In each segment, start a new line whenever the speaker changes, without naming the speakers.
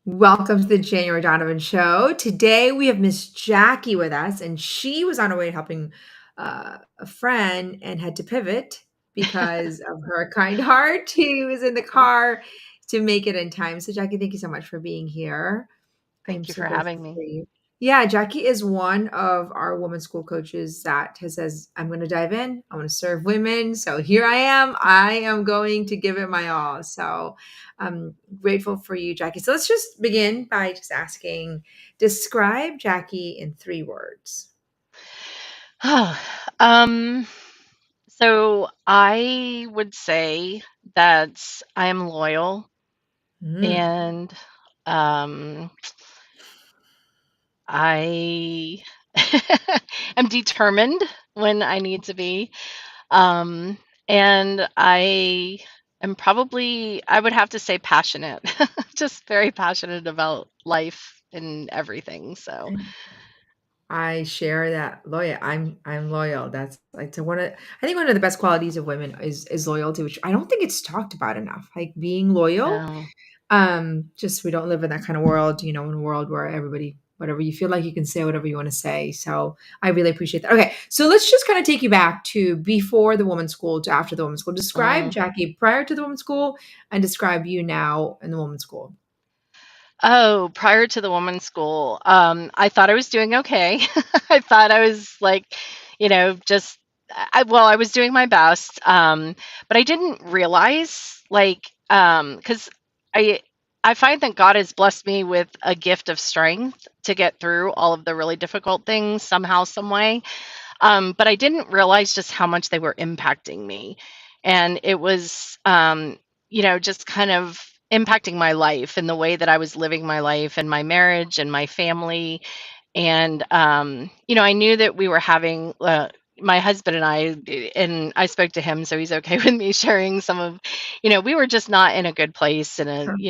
Welcome to the January Donovan Show. Today we have Miss Jackie with us, and she was on her way to helping a friend and had to pivot because of her kind heart. She was in the car to make it in time. So, Jackie, thank you so much for being here. I am
Thank you
so
for having
grateful
me.
for you. Yeah, Jackie is one of our women's school coaches that has says, I'm going to dive in. I want to serve women. So here I am. I am going to give it my all. So I'm grateful for you, Jackie. So let's just begin by just asking, describe Jackie in 3 words.
um, so I would say that I am loyal
Mm.
and um, I am determined when I need to be. Um, and I am probably, I would have to say passionate, just very passionate about life and everything. So,
I share that loyal. I'm loyal. That's like to one of I think one of the best qualities of women is loyalty, which I don't think it's talked about enough. Like being loyal.
no.
Just we don't live in that kind of world, in a world where everybody, whatever you feel like you can say whatever you want to say. So I really appreciate that. Okay, so let's just kind of take you back to before the women's school to after the women's school. Describe
Mm.
Jackie prior to the women's school and describe you now in the women's school.
Oh, prior to the women's school, I thought I was doing okay. I thought I was like, just I was doing my best, but I didn't realize because I I find that God has blessed me with a gift of strength to get through all of the really difficult things somehow, some way. But I didn't realize just how much they were impacting me. And it was, just kind of impacting my life and the way that I was living my life and my marriage and my family. And, I knew that we were having, my husband and I spoke to him, so he's okay with me sharing some of, we were just not in a good place. And,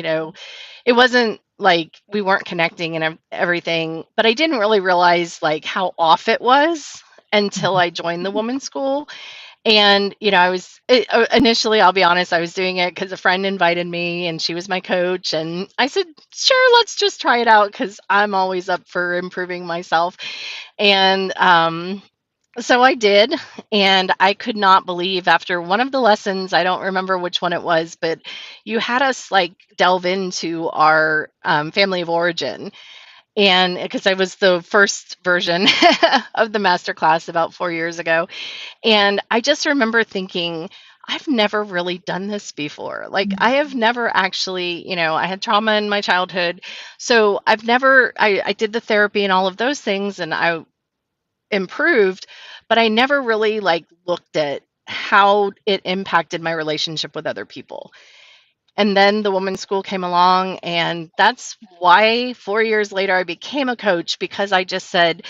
it wasn't like we weren't connecting and everything, but I didn't really realize like how off it was until I joined the women's school. And, initially, I'll be honest, I was doing it because a friend invited me and she was my coach. And I said, sure, let's just try it out because I'm always up for improving myself. And so I did. And I could not believe after one of the lessons, I don't remember which one it was, but you had us like delve into our family of origin, and because I was the first version of the master class about 4 years ago. And I just remember thinking, I've never really done this before. Like, I have never actually, I had trauma in my childhood. So I did the therapy and all of those things and I improved, but I never really like looked at how it impacted my relationship with other people. And then the women's school came along, and that's why 4 years later I became a coach, because I just said,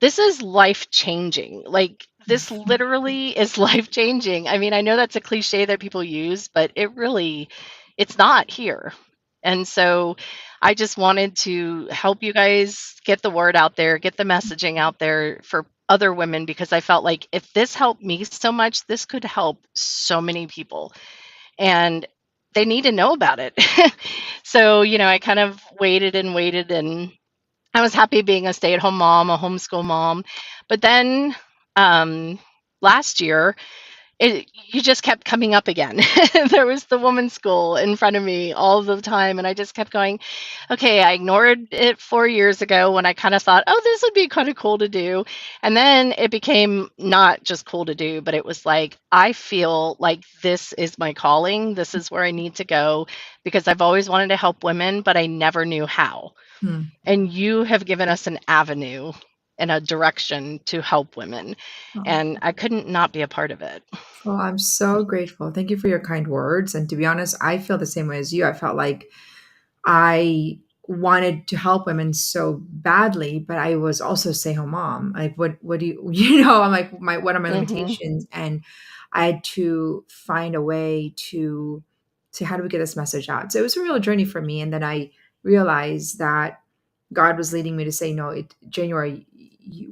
this is life changing. Like, this literally is life changing. I mean, I know that's a cliche that people use, but it's not here. And so I just wanted to help you guys get the word out there, get the messaging out there for other women, because I felt like if this helped me so much, this could help so many people. And they need to know about it. So, I kind of waited and waited, and I was happy being a stay-at-home mom, a homeschool mom. But then last year, you just kept coming up again. There was the woman's school in front of me all the time, and I just kept going, okay, I ignored it 4 years ago when I kind of thought, oh, this would be kind of cool to do. And then it became not just cool to do, but it was like, I feel like this is my calling. This is where I need to go, because I've always wanted to help women, but I never knew how.
Hmm.
And you have given us an avenue and a direction to help women. And
Oh.
I couldn't not be a part of it.
Well, I'm so grateful. Thank you for your kind words. And to be honest, I feel the same way as you. I felt like I wanted to help women so badly, but I was also a stay-home mom. Like, what do you, I'm like, what are my
Hmm.
limitations? And I had to find a way to say, how do we get this message out? So it was a real journey for me. And then I realized that God was leading me to say, no, January,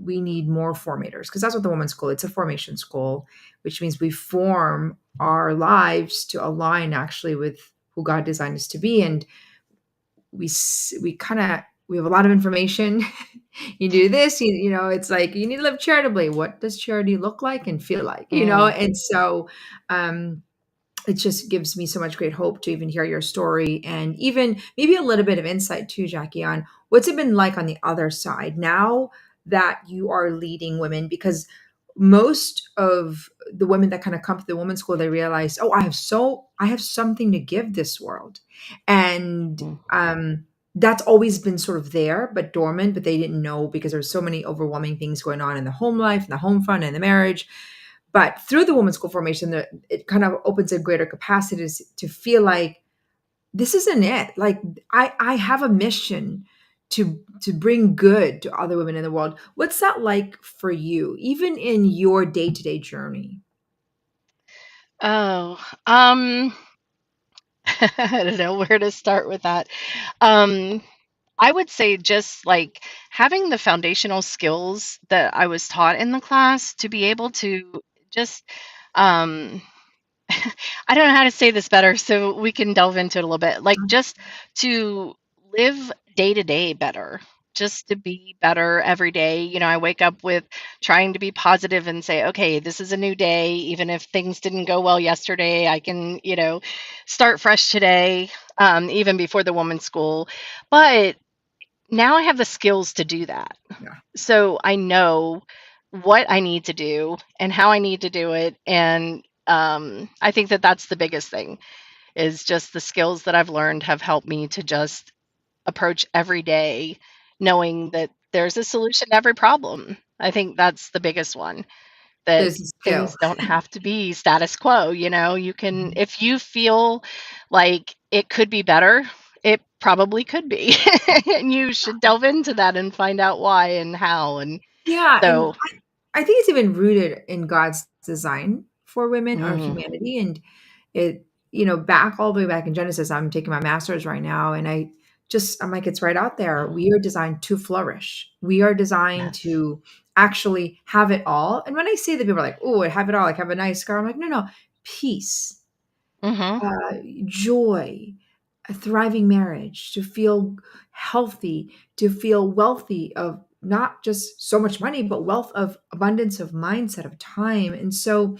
we need more formators, because that's what the women's school, it's a formation school, which means we form our lives to align actually with who God designed us to be. And we kind of we have a lot of information. You do this, it's like you need to live charitably. What does charity look like and feel like,
Mm.
And so um it just gives me so much great hope to even hear your story, and even maybe a little bit of insight too, Jackie, on what's it been like on the other side now that you are leading women. Because most of the women that kind of come to the women's school, they realize, oh, I have something to give this world. And
Mm.
that's always been sort of there but dormant, but they didn't know because there's so many overwhelming things going on in the home life and the home front and the marriage. But through the women's school formation, it kind of opens a greater capacity to feel like this isn't it. Like I have a mission to bring good to other women in the world. What's that like for you, even in your day to day journey?
Oh, um, I don't know where to start with that. Um, I would say just like having the foundational skills that I was taught in the class to be able to just, um, I don't know how to say this better, so we can delve into it a little bit. Like just to live day to day better, just to be better every day. I wake up with trying to be positive and say, okay, this is a new day. Even if things didn't go well yesterday, I can, start fresh today, even before the woman's school. But now I have the skills to do that.
Yeah,
So I know what I need to do and how I need to do it. And I think that that's the biggest thing is just the skills that I've learned have helped me to just approach every day knowing that there's a solution to every problem. I think that's the biggest one, that
there's a skill.
things don't have to be status quo. You can, if you feel like it could be better, it probably could be. And you should delve into that and find out why and how. And
Yeah, and
so,
I think it's even rooted in God's design for women or
mhm,
humanity. And it, back all the way back in Genesis, I'm taking my master's right now. And I'm like, it's right out there. We are designed to flourish. We are designed
yes.
to actually have it all. And when I say that, people are like, oh, I have it all, like have a nice car. I'm like, no, no, peace,
Mhm,
uh, joy, a thriving marriage, to feel healthy, to feel wealthy of not just so much money, but wealth of abundance of mindset, of time. And so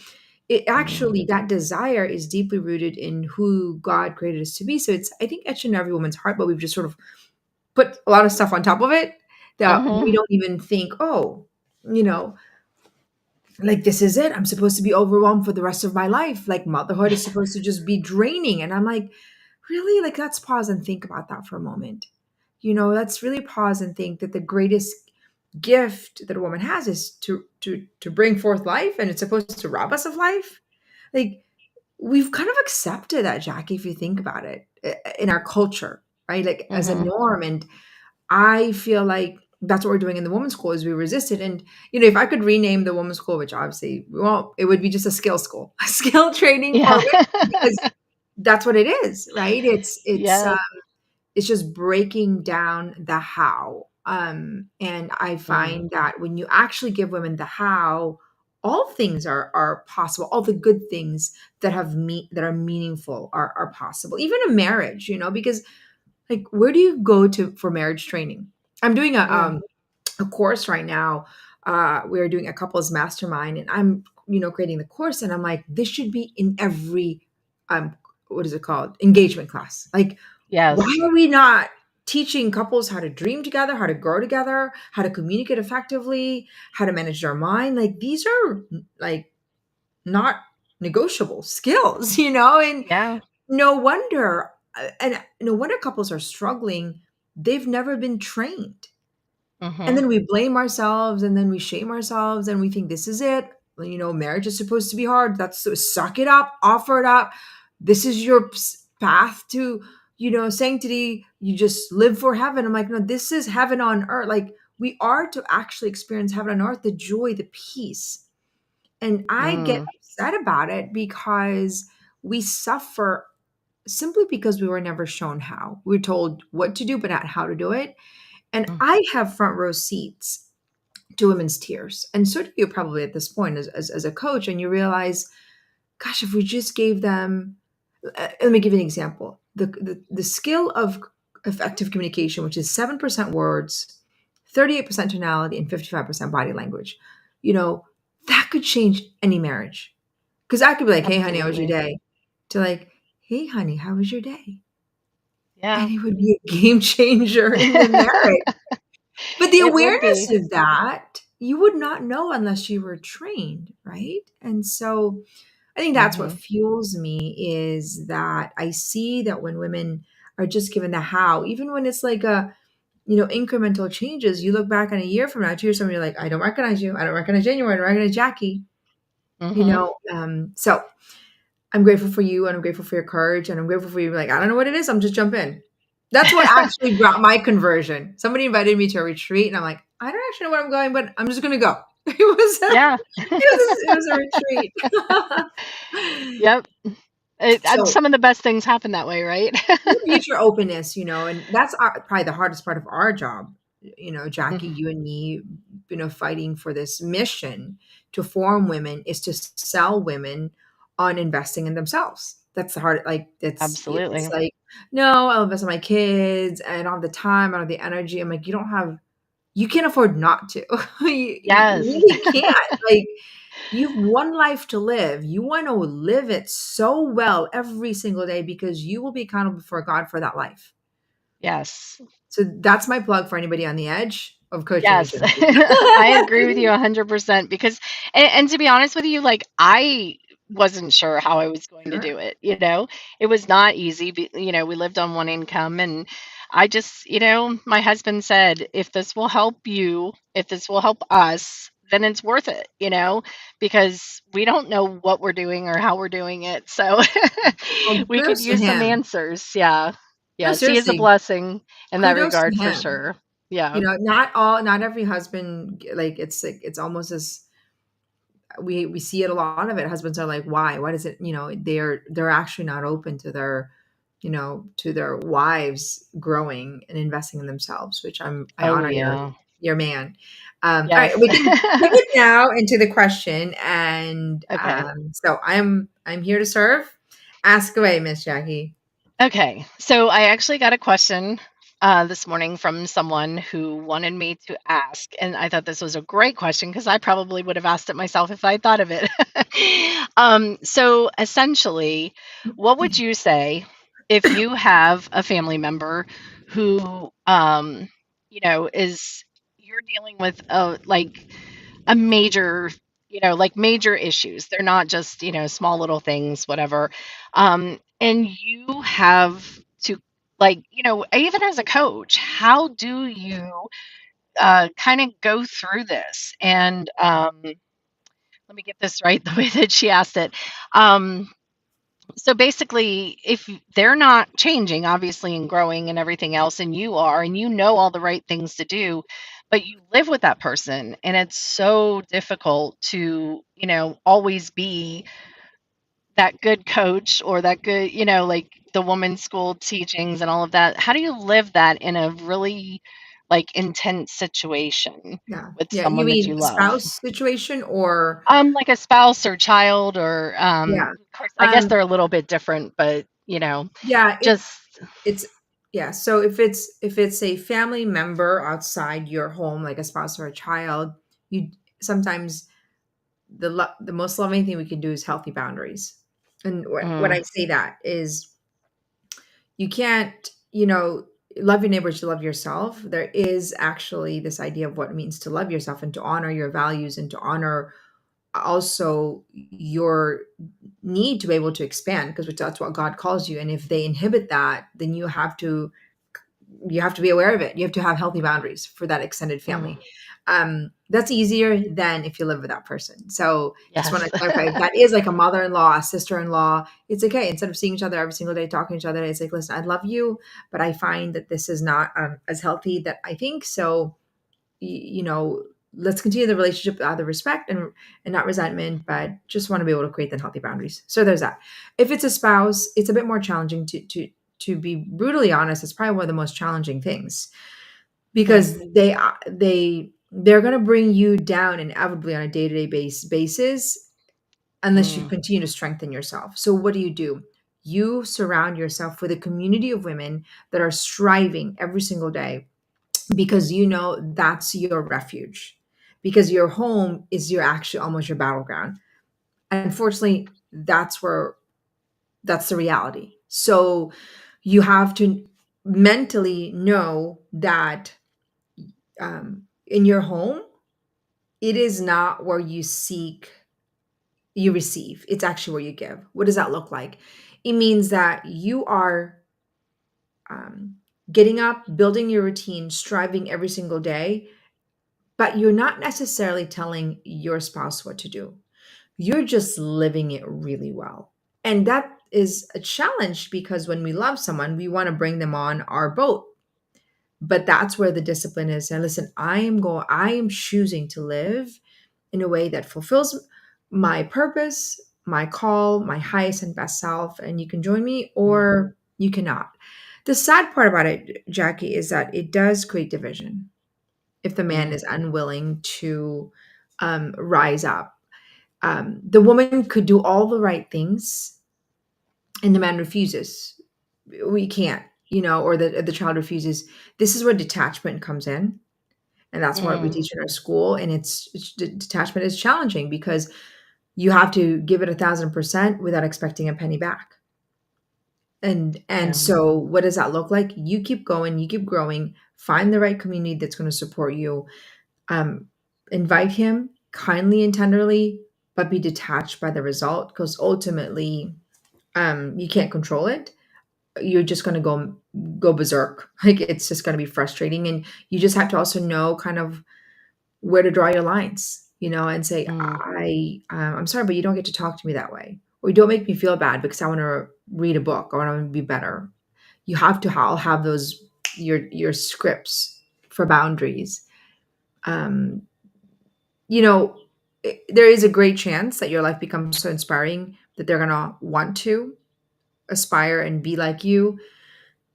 it
mhm,
actually, that desire is deeply rooted in who God created us to be. So it's, I think, etched in every woman's heart, but we've just sort of put a lot of stuff on top of it that we
mhm,
don't even think, oh, you know, like this is it. I'm supposed to be overwhelmed for the rest of my life. Like motherhood is supposed to just be draining. And I'm like, really? Like, let's pause and think about that for a moment. Let's really pause and think that the greatest gift that a woman has is to bring forth life, and it's supposed to rob us of life. Like, we've kind of accepted that, Jackie, if you think about it, in our culture, right? Like as a
mhm.
norm. And I feel like that's what we're doing in the women's school is we resist it. And if I could rename the women's school, which obviously we won't, it would be just a skill school, a skill training for
Yeah.
women, because that's what it is, right?
Yes.
It's just breaking down the how. And I
Mm,
find that when you actually give women the how, all things are possible. All the good things that are meaningful are possible. Even a marriage, because like, where do you go to for marriage training? I'm doing
mm,
a course right now. We're doing a couples mastermind, and I'm creating the course, and I'm like, this should be in every um what is it called, engagement class. Like, why
yes.
are we not teaching couples how to dream together, how to grow together, how to communicate effectively, how to manage their mind? Like, these are like not negotiable skills, and
Yeah.
no wonder couples are struggling. They've never been trained. And
Mhm,
then we blame ourselves, and then we shame ourselves, and we think this is it. Marriage is supposed to be hard. That's so, suck it up, offer it up. This is your path to, sanctity. You just live for heaven. I'm like, no, this is heaven on earth. Like, we are to actually experience heaven on earth, the joy, the peace. And I get
mm,
upset about it because we suffer simply because we were never shown how. We are told what to do, but not how to do it. And
mm,
I have front row seats to women's tears. And so do you probably at this point as a coach. And you realize, gosh, if we just gave them, let me give you an example. The skill of effective communication, which is 7% words, 38% tonality, and 55% body language. You know, that could change any marriage. Because I could be like, hey, honey, how was your
Absolutely.
day? To like, hey, honey, how was your day? And
Yeah.
it would be a game changer in the marriage. But the
It would
awareness
be.
of that, you would not know unless you were trained, right? And so I think that's what
Mhm.
fuels me is that I see that when women are just given the how, even when it's like a, incremental changes, you look back on a year from now, 2 years from now, you're like, I don't recognize you. I don't recognize January. I don't recognize Jackie.
Mhm.
So I'm grateful for you and I'm grateful for your courage and I'm grateful for you. Like, I don't know what it is. I'm just jump in. That's what actually brought my conversion. Somebody invited me to a retreat and I'm like, I don't actually know where I'm going, but I'm just going to go.
Yeah.
It was a retreat.
Yep. And
So
some of the best things happen that way, right?
future openness, and that's probably the hardest part of our job. Jackie,
Mhm.
you and me, fighting for this mission to form women is to sell women on investing in themselves. That's the hard, like, it's
Absolutely.
like, no, I'll invest in my kids. I don't have the time. I don't have the energy. I'm like, you can't afford not to. You
Yes.
really can't. Like, you've one life to live. You want to live it so well every single day because you will be accountable before God for that life.
Yes.
So that's my plug for anybody on the edge of coaching with
Yes.
Jackie.
I agree with you 100% because and to be honest with you, like, I wasn't sure how I was going to
Sure.
do it, you know? It was not easy, we lived on one income, and I just my husband said, "If this will help you, if this will help us, then it's worth it," because we don't know what we're doing or how we're doing it, so
Well,
we could
kudos to
use some
him.
answers, yeah.
No,
Yes, he is a
seriously,
blessing in that
kudos to
regard for
him.
sure. Yeah.
Not every husband, like it's almost as we see it a lot of it. Husbands are like, why does it, they're actually not open to their wives growing and investing in themselves, which I
Oh,
honor
yeah.
your man. All right,
Yes.
we can pivot now into the question. And
Okay.
so I'm here to serve. Ask away, Miss Jackie.
Okay. So I actually got a question this morning from someone who wanted me to ask, and I thought this was a great question because I probably would have asked it myself if I thought of it. So essentially, what would you say if you have a family member who, is you're dealing with a major like major issues, they're not just small little things, whatever, and you have to, like, even as a coach, how do you kind of go through this? And let me get this right the way that she asked it. So basically, if they're not changing, obviously, and growing and everything else, and you are, and you know all the right things to do, but you live with that person, and it's so difficult to, always be that good coach or that good, like the woman's school teachings and all of that. How do you live that in a really like intense situation
Yeah.
with
Yeah. You
someone that
mean
you love?
spouse situation or
Like a spouse or child or,
yeah.
of course, I guess
Um,
they're a little bit different, but,
yeah,
just
it's yeah. So if it's a family member outside your home, like a spouse or a child, you sometimes the most loving thing we can do is healthy boundaries. And when
mm,
I say that is you can't, love your neighbors to love yourself. There is actually this idea of what it means to love yourself and to honor your values and to honor also your need to be able to expand because that's what God calls you. And if they inhibit that, then you have to be aware of it. You have to have healthy boundaries for that extended
mm,
family. That's easier than if you live with that person. So just want
yes.
to clarify if that is like a mother-in-law, a sister-in-law, it's okay. Instead of seeing each other every single day, talking to each other, it's like, listen, I love you, but I find that this is not as healthy that I think. So, let's continue the relationship out of respect and not resentment, but just want to be able to create the healthy boundaries. So there's that. If it's a spouse, it's a bit more challenging to be brutally honest. It's probably one of the most challenging things
Mm,
because they're going to bring you down inevitably on a day-to-day basis unless you
mm,
continue to strengthen yourself. So what do? You surround yourself with a community of women that are striving every single day, because you know that's your refuge, because your home is your actually almost your battleground. Unfortunately, that's the reality. So you have to mentally know that, in your home, it is not where you receive, it's actually where you give. What does that look like? It means that you are, um, getting up, building your routine, striving every single day, but you're not necessarily telling your spouse what to do. You're just living it really well. And that is a challenge, because when we love someone, we want to bring them on our boat. But that's where the discipline is. And listen, I am choosing to live in a way that fulfills my purpose, my call, my highest and best self. And you can join me
Mm,
or you cannot. The sad part about it, Jackie, is that it does create division if the man
mm,
is unwilling to, rise up. The woman could do all the right things and the man refuses. We can't, or the child refuses. This is where detachment comes in. And that's what we
mm,
teach in our school. And detachment is challenging, because you have to give it 1,000% without expecting a penny back. And
yeah,
so what does that look like? You keep going, you keep growing, find the right community that's going to support you. um, Invite him kindly and tenderly, but be detached by the result, because ultimately, you can't control it. You're just going to go berserk. Like, it's just going to be frustrating, and you just have to also know kind of where to draw your lines, and say,
mm,
I'm sorry, but you don't get to talk to me that way, or you don't make me feel bad because I want to read a book, or I want to be better. You have to have those, your scripts for boundaries. um, there is a great chance that your life becomes so inspiring that they're going to want to aspire and be like you.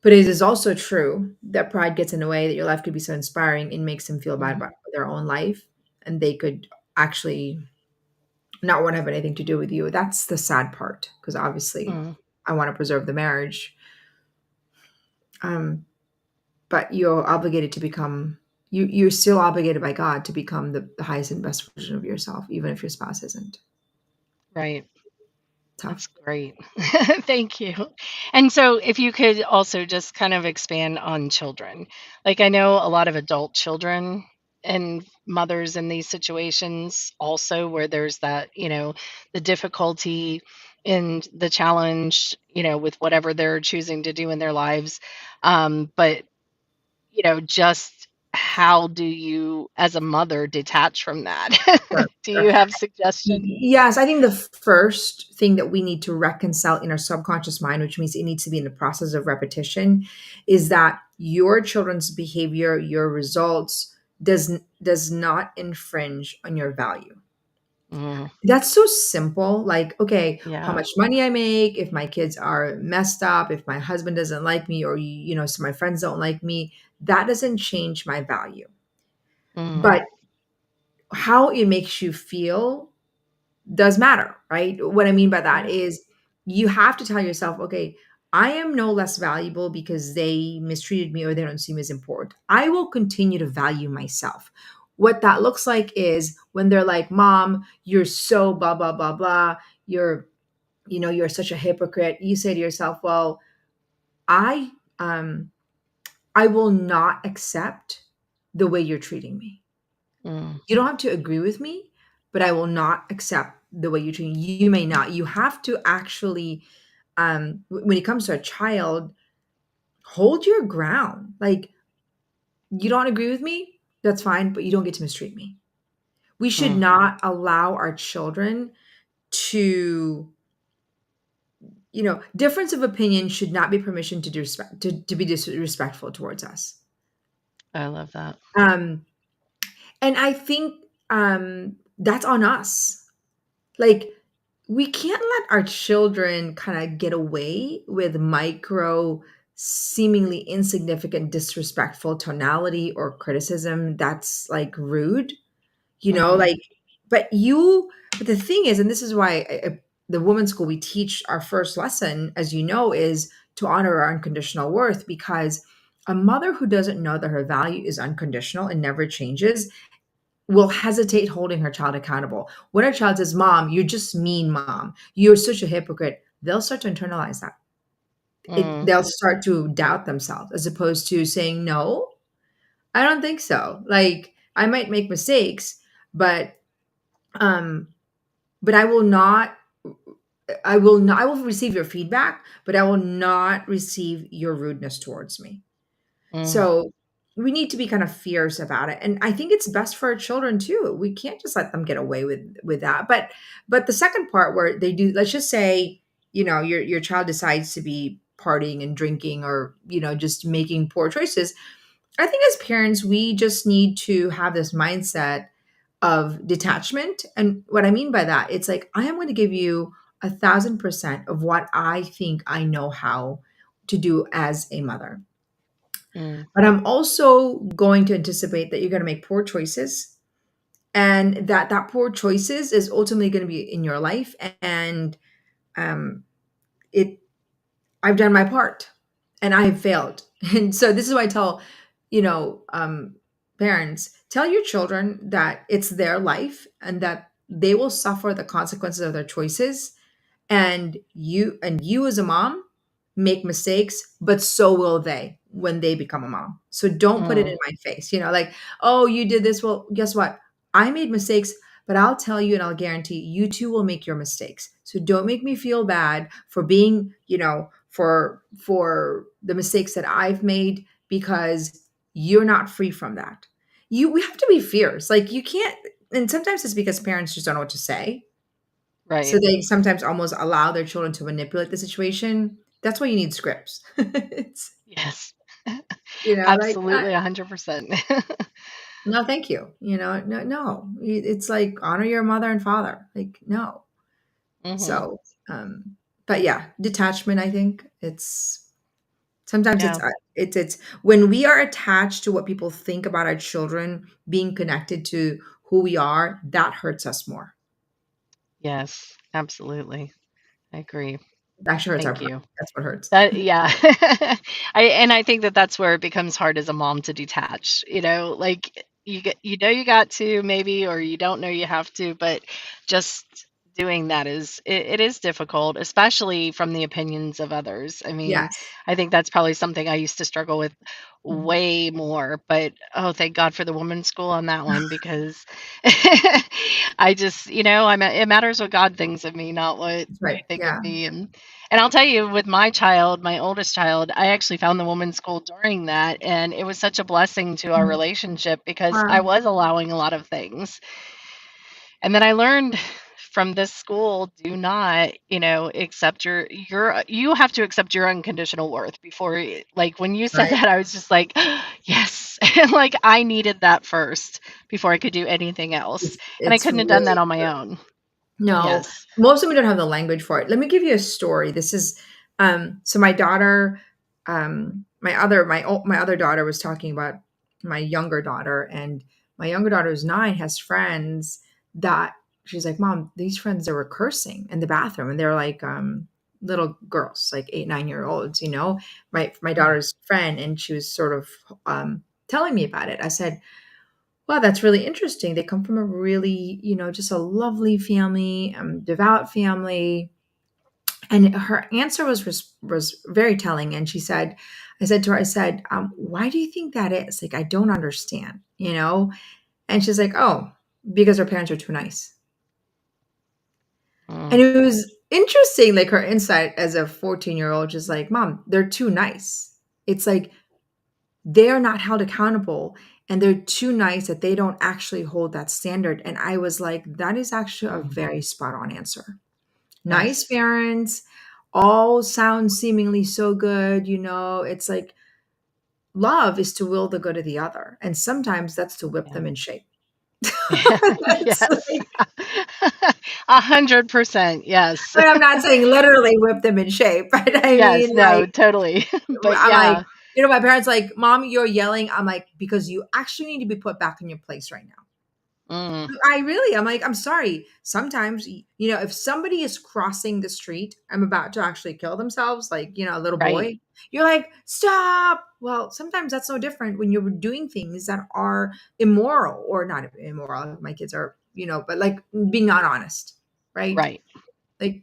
But it is also true that pride gets in the way, that your life could be so inspiring and makes them feel bad
mm,
about their own life. And they could actually not want to have anything to do with you. That's the sad part, because obviously
mm.
I want to preserve the marriage. Um, but you're obligated to become, you're still obligated by God to become the highest and best version of yourself, even if your spouse isn't.
Right.
Tough.
That's great. Thank you. And so, if you could also just kind of expand on children. Like, I know a lot of adult children and mothers in these situations also, where there's that, the difficulty and the challenge, with whatever they're choosing to do in their lives. But, just how do you, as a mother, detach from that?
Sure,
Do
sure.
you have suggestions?
Yes, I think the first thing that we need to reconcile in our subconscious mind, which means it needs to be in the process of repetition, is that your children's behavior, your results does not infringe on your value.
Mm,
That's so simple. Like, okay, how
yeah.
much money I make, if my kids are messed up, if my husband doesn't like me, or so my friends don't like me, that doesn't change my value.
Mm,
But how it makes you feel does matter, right? What I mean by that
yeah.
is, you have to tell yourself, okay, I am no less valuable because they mistreated me or they don't see me as important. I will continue to value myself. What that looks like is when they're like, Mom, you're so blah, blah, blah, blah. You're, you're such a hypocrite. You say to yourself, well, I, um, I will not accept the way you're treating me.
Mm,
You don't have to agree with me, but I will not accept the way you treat me. You may not. You have to actually, when it comes to a child, hold your ground. Like, you don't agree with me, that's fine, but you don't get to mistreat me. We should
mm,
not allow our children to, difference of opinion should not be permission to to be disrespectful towards us.
I love that.
Um, and I think, that's on us. Like, we can't let our children kind of get away with micro, seemingly insignificant, disrespectful tonality or criticism that's like rude,
Mhm,
like, but the thing is, and this is why the women's school, we teach our first lesson, as you know, is to honor our unconditional worth, because a mother who doesn't know that her value is unconditional and never changes will hesitate holding her child accountable. When her child says, Mom, you're just mean, Mom, you're such a hypocrite, they'll start to internalize that.
Mm,
They'll start to doubt themselves, as opposed to saying, No, I don't think so. Like, I might make mistakes, but um, but I will receive your feedback, but I will not receive your rudeness towards me.
mm,
So we need to be kind of fierce about it. And I think it's best for our children too. We can't just let them get away with that. But the second part where they do, let's just say, your child decides to be partying and drinking, or, just making poor choices. I think as parents, we just need to have this mindset of detachment. And what I mean by that, it's like, I am going to give you 1,000% of what I think I know how to do as a mother.
mm,
But I'm also going to anticipate that you're going to make poor choices, and that poor choices is ultimately going to be in your life. And um, it I've done my part, and I have failed. And so this is why I tell, parents, tell your children that it's their life and that they will suffer the consequences of their choices, and you as a mom make mistakes, but so will they when they become a mom. So don't put it in
mm.
my face, like, oh, you did this. Well, guess what? I made mistakes, but I'll tell you and I'll guarantee you too will make your mistakes. So don't make me feel bad for being, for the mistakes that I've made, because you're not free from that. We have to be fierce. Like, you can't, and sometimes it's because parents just don't know what to say, so
Right.
they sometimes almost allow their children to manipulate the situation. That's why you need scripts. It's,
Yes.
like,
Absolutely, 100%.
no, thank you. No, no. It's like, honor your mother and father. Like, no.
Mhm.
So, but yeah, detachment. I think it's sometimes
Yeah.
it's when we are attached to what people think about our children being connected to who we are, that hurts us more.
Yes, absolutely. I agree.
It actually hurts our
Thank
pride.
you.
That's what hurts.
That yeah. I think that that's where it becomes hard as a mom to detach, like, you got to maybe, or you don't know you have to, but just doing that it is difficult, especially from the opinions of others. I mean,
Yes.
I think that's probably something I used to struggle with
Mhm.
way more, but, oh, thank God for the women's school on that one, because I just, it matters what God thinks of me, not what
That's
you
right.
think of
Yeah.
me. And I'll tell you, with my child, my oldest child, I actually found the women's school during that, and it was such a blessing to our
Mhm.
relationship because I
Wow.
was allowing a lot of things. And then I learned from this school, do not, accept you have to accept your unconditional worth before, like, when you said
Right.
that, I was just like, yes. And like, I needed that first before I could do anything else. And I
It's
couldn't have done that
really
on my own.
no,
Yes.
most of them don't have the language for it. Let me give you a story. This is so my daughter, my other daughter was talking about my younger daughter, and my younger daughter who's 9 has friends that she's like, Mom, these friends, they were cursing in the bathroom, and they're like little girls, like 8, 9 year olds, my
Mm,
daughter's friend, and she was sort of telling me about it. I said, wow, that's really interesting. They come from a really, just a lovely family, devout family. And her answer was very telling. And I said to her, I said, why do you think that is? Like, I don't understand, And she's like, oh, because her parents are too nice.
mm,
And it was interesting, like her insight as a 14-year-old, just like, Mom, they're too nice. It's like they are not held accountable, and they're too nice that they don't actually hold that standard. And I was like, that is actually a
mm.
very spot on answer. Nice
Yes.
parents, all sound seemingly so good. It's like love is to will the good of the other. And sometimes that's to whip
Yeah.
them in shape. It's
Yes.
like,
100%, yes.
I'm not saying literally whip them in shape, but I
Yes,
mean,
no,
like,
totally. But
I'm like,
yeah.
my parents like, Mom, you're yelling. I'm like, because you actually need to be put back in your place right now.
Mm,
I'm like, I'm sorry. Sometimes, if somebody is crossing the street, I'm about to actually kill themselves, like, a little
right,
boy, you're like, stop. Well, sometimes that's no different when you're doing things that are immoral, or not immoral. My kids are, but like being not honest, right?
right.
Like,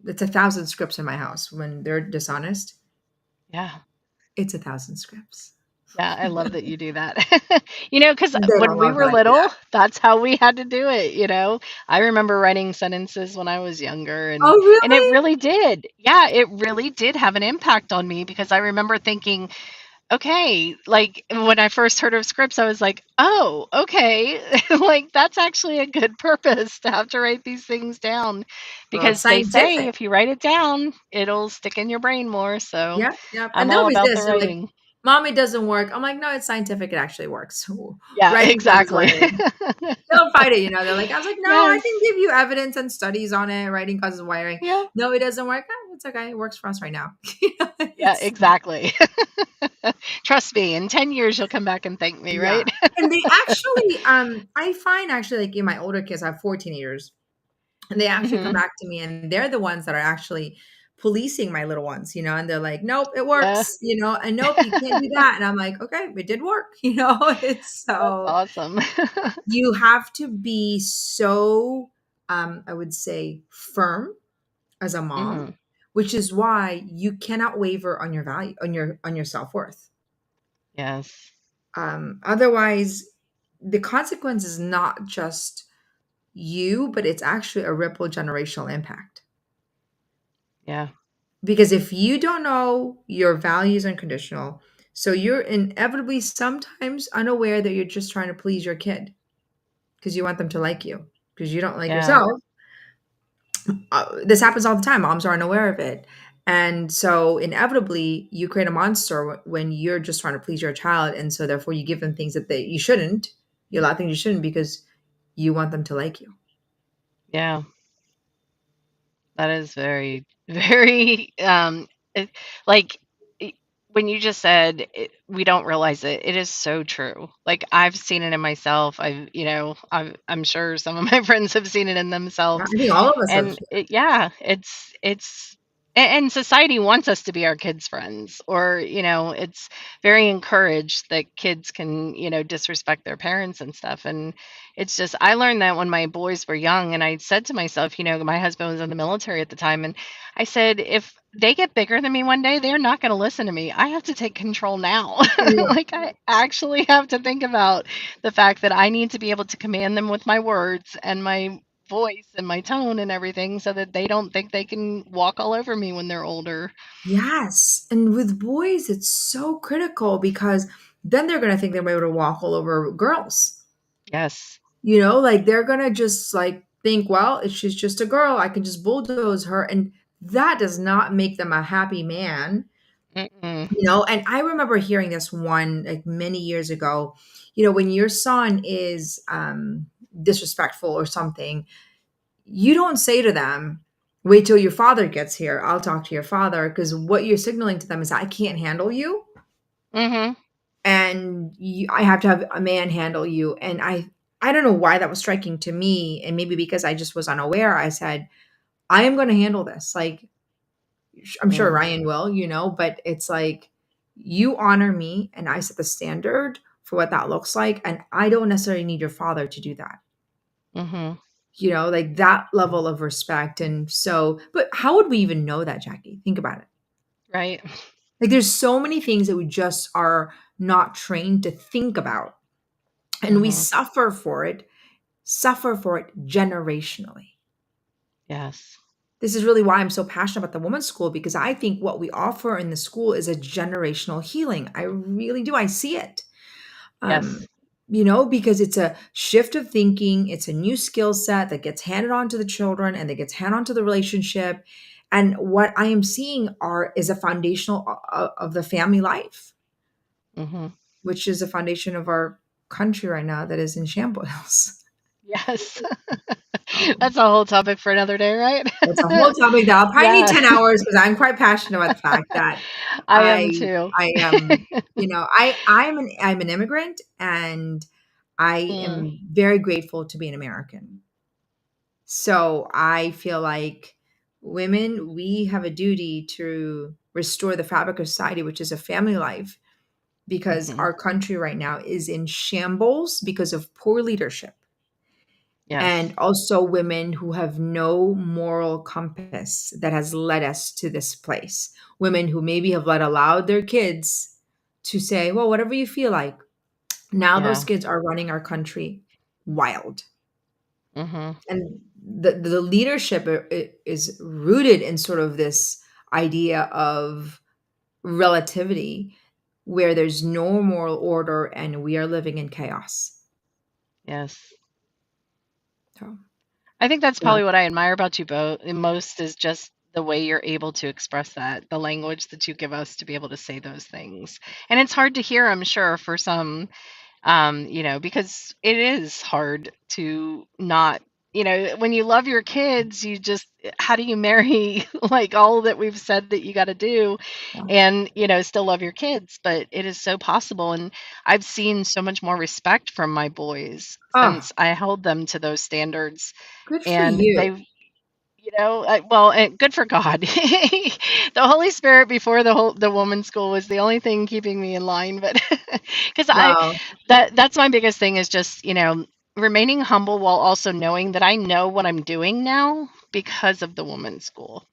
it's 1,000 scripts in my house when they're dishonest.
Yeah.
It's 1,000 scripts.
Yeah, I love that you do that. Because
They
when
don't
we
love
were
that I do
little,
that.
that's how we had to do it. I remember writing sentences when I was younger,
Oh,
and it
really?
really did. Yeah, it really did have an impact on me because I remember thinking, okay, like, when I first heard of scripts, I was like, "Oh, okay." Like, that's actually a good purpose to have to write these things down
Well, it's
because they say
scientific.
if you write it down, it'll stick in your brain more, so
Yeah, yeah,
I'm
and they'll
all about the
resist. They're like,
writing.
"Mom, it doesn't work." I'm like, "No, it's scientific. It actually works.
Yeah,
Writing causes
exactly.
wiring." They'll fight it. They're like, I was like, "No, I
Yes.
can give you evidence and studies on it. Writing causes wiring."
Yeah.
No, it doesn't work. "Oh, it's okay. It works for us right now."
Yeah,
It's
exactly. Trust me, in 10 years, you'll come back and thank me,
yeah,
right?
and they actually, I find actually like in my older kids, I have 4 teenagers. And they actually come
Mhm.
back to me, and they're the ones that are actually policing my little ones, and they're like, "Nope, it
Yeah,
works," and "Nope, you can't do that." And I'm like, "Okay, it did work." It's
that's
so
awesome.
you have to be so, I would say, firm as a mom,
Mhm.
which is why you cannot waver on your value, on your self-worth.
Yes.
Otherwise, the consequence is not just you, but it's actually a ripple generational impact.
Yeah.
Because if you don't know your values unconditional, so you're inevitably sometimes unaware that you're just trying to please your kid because you want them to like you because you don't like
Yeah.
yourself. This happens all the time. Moms are unaware of it. And so inevitably you create a monster when you're just trying to please your child. And so therefore you give them things that you shouldn't. You allow things you shouldn't because you want them to like you.
Yeah. That is very, very, it like, I when you just said we don't realize it, it is so true. Like, I've seen it in myself. I'm sure some of my friends have seen it in
I
themselves.
think all of us have.
And yeah, and society wants us to be our kids' friends, or, it's very encouraged that kids can, disrespect their parents and stuff. And it's just, I learned that when my boys were young, and I said to myself, my husband was in the military at the time, and I said, if they get bigger than me one day, they're not going to listen to me. I have to take control now.
Yeah.
Like, I actually have to think about the fact that I need to be able to command them with my words and my voice and my tone and everything so that they don't think they can walk all over me when they're older.
Yes. And with boys, it's so critical because then they're going to think they're able to walk all over girls.
Yes.
Like they're going to just like think, well, if she's just a girl, I can just bulldoze her. And that does not make them a happy man.
Mm-mm.
And I remember hearing this one like many years ago, when your son is disrespectful or something, you don't say to them, wait till your father gets here. I'll talk to your father. Because what you're signaling to them is, I can't handle you.
Mhm.
And I have to have a man handle you. And I don't know why that was striking to me. And maybe because I just was unaware, I said, I am going to handle this. Like, I'm sure
Mm.
Ryan will, but it's like, you honor me and I set the standard for what that looks like. And I don't necessarily need your father to do that.
Mhm.
Like that level of respect. And so, but how would we even know that, Jackie? Think about it.
Right.
Like there's so many things that we just are not trained to think about. And we
Mhm.
suffer for it generationally.
Yes.
This is really why I'm so passionate about the women's school, because I think what we offer in the school is a generational healing. I really do. I see it. Um,
Yes.
because it's a shift of thinking, it's a new skill set that gets handed on to the children and that gets handed on to the relationship. And what I am seeing is a foundational of the family life,
Mhm.
which is the foundation of our country right now that is in shambles.
Yes.
So
That's a whole topic for another day, right?
that's a whole topic that I'll probably need
Yeah.
10 hours, because I'm quite passionate about the fact that
I
I
am too.
I am, I'm an immigrant, and I
Mm,
am very grateful to be an American. So I feel like women, we have a duty to restore the fabric of society, which is a family life, because
mhm.
our country right now is in shambles because of poor leadership.
Yes.
And also women who have no moral compass that has led us to this place. Women who maybe have allowed their kids to say, well, whatever you feel like. Now those
Yeah.
kids are running our country wild.
Mhm.
And the leadership is rooted in sort of this idea of relativity where there's no moral order and we are living in chaos.
Yes.
So,
I think that's
yeah.
probably what I admire about you both most is just the way you're able to express that, the language that you give us to be able to say those things. And it's hard to hear, I'm sure, for some, because it is hard to not, when you love your kids, you just, how do you marry like all that we've said that you got to do
Yeah.
and, still love your kids? But it is so possible. And I've seen so much more respect from my boys
Oh,
since I held them to those standards
good for
and
you.
they've well, and good for God. The Holy Spirit before the woman's school was the only thing keeping me in line, but because
Wow.
that's my biggest thing is just, remaining humble while also knowing that I know what I'm doing now because of the woman's school.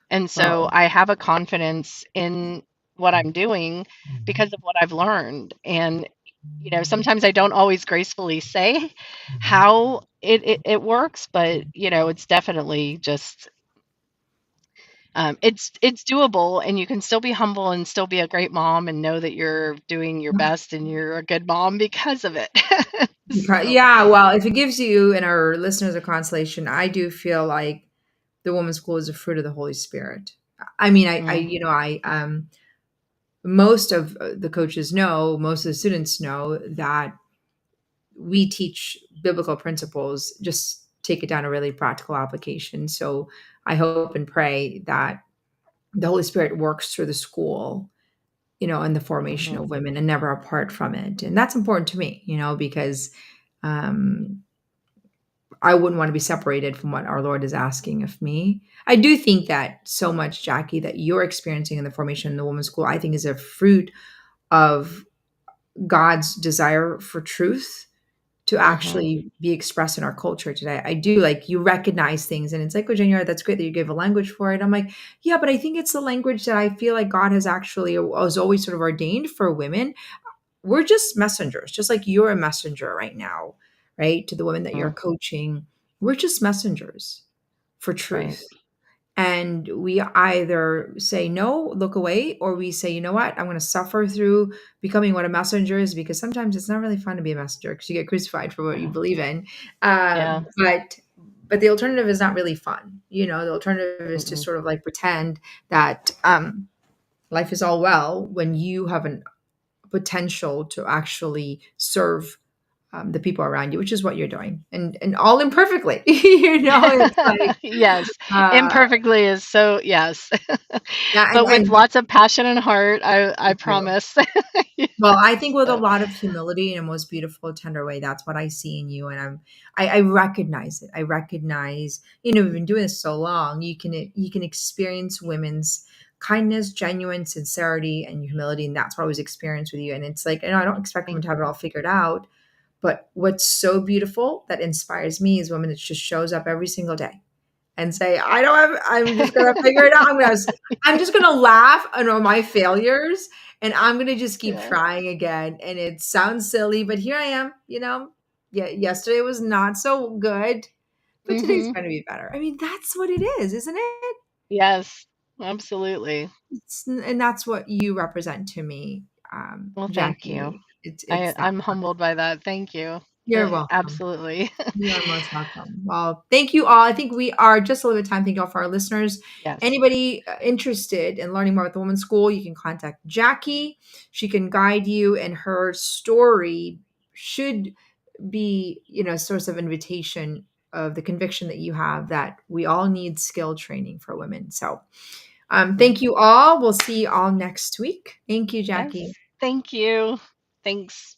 And so
Wow.
I have a confidence in what I'm doing because of what I've learned. And, sometimes I don't always gracefully say how it works, but, it's definitely just, it's doable and you can still be humble and still be a great mom and know that you're doing your best and you're a good mom because of it. So,
Yeah, well, if it gives you and our listeners a consolation, I do feel like the woman's school is a fruit of the Holy Spirit. I mean,
mm,
most of the coaches know, most of the students know that we teach biblical principles, just take it down to really practical application. So I hope and pray that the Holy Spirit works through the school, in the formation
mhm,
of women and never apart from it. And that's important to me, because um, I wouldn't want to be separated from what our Lord is asking of me. I do think that so much, Jackie, that you're experiencing in the formation in the women's school, I think is a fruit of God's desire for truth to
mhm,
actually be expressed in our culture today. I do like you recognize things and it's like, oh, January, that's great that you gave a language for it. I'm like, yeah, but I think it's the language that I feel like God has actually was always sort of ordained for women. We're just messengers, just like you're a messenger right now, right? To the women that you're
mhm,
coaching. We're just messengers for
right.
truth. And we either say no, look away, or we say, you know what, I'm going to suffer through becoming what a messenger is, because sometimes it's not really fun to be a messenger because you get crucified for what you
Yeah.
believe in.
Yeah.
But the alternative is not really fun. The alternative is to
Mm-mm.
sort of like pretend that life is all well when you have a potential to actually serve the people around you, which is what you're doing, and all imperfectly. It's like
Yes,
uh,
imperfectly is so yes,
yeah,
but with
and
lots of passion and heart, I
you do.
promise.
Well, I think with a
So,
lot of humility in a most beautiful, tender way, that's what I see in you, and I recognize it. I recognize, we've been doing this so long. You can experience women's kindness, genuine sincerity, and humility, and that's what I was experienced with you. And it's like, I don't expect women
thank
to have it
you.
all figured out, but what's so beautiful that inspires me is women that just shows up every single day and say, I don't have, I'm just going to figure it out. I'm just going to laugh at all my failures and I'm going to just keep
Yeah.
trying again. And it sounds silly, but here I am. Yeah. Yesterday was not so good, but today's
Mhm.
going to be better. I mean, that's what it is, isn't it?
Yes, absolutely.
And that's what you represent to me,
Well, thank you.
Jackie. It's that.
I'm humbled by that. Thank you.
You're welcome.
Absolutely.
You are most welcome. Well, thank you all. I think we are just a little bit of time. Thank you all for our listeners.
Yes.
Anybody interested in learning more about the Women's School, you can contact Jackie. She can guide you, and her story should be, a source of invitation of the conviction that you have that we all need skill training for women. So,
Mhm.
thank you all. We'll see you all next week. Thank you, Jackie.
Yes. Thank you. Thanks.